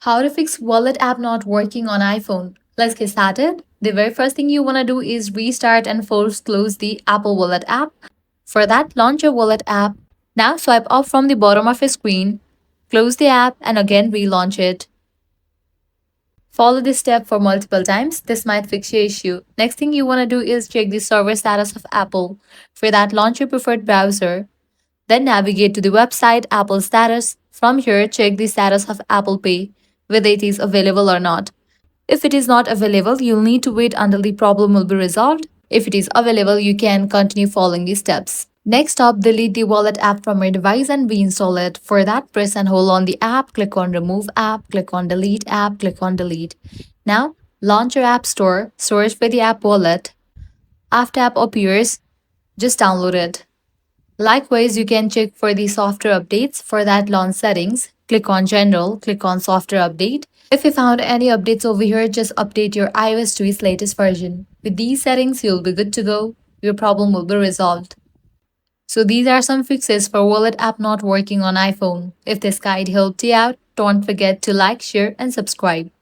How to fix wallet app not working on iPhone. Let's get started. The very first thing you want to do is restart and force close the Apple Wallet app. For that, launch your wallet app. Now swipe up from the bottom of your screen, close the app and again relaunch it. Follow this step for multiple times. This might fix your issue. Next thing you want to do is check the server status of Apple. For that, launch your preferred browser. Then navigate to the website Apple status. From here, check the status of Apple Pay, whether it is available or not. If it is not available, you'll need to wait until the problem will be resolved. If it is available, you can continue following these steps. Next up, delete the wallet app from your device and reinstall it. For that, press and hold on the app, click on remove app, click on delete app, click on delete. Now, launch your app store, search for the app wallet. After app appears, just download it. Likewise, you can check for the software updates. For that, launch settings, click on general, click on software update. If you found any updates over here, just update your iOS to its latest version. With these settings, you'll be good to go. Your problem will be resolved. So these are some fixes for wallet app not working on iPhone. If this guide helped you out, don't forget to like, share and subscribe.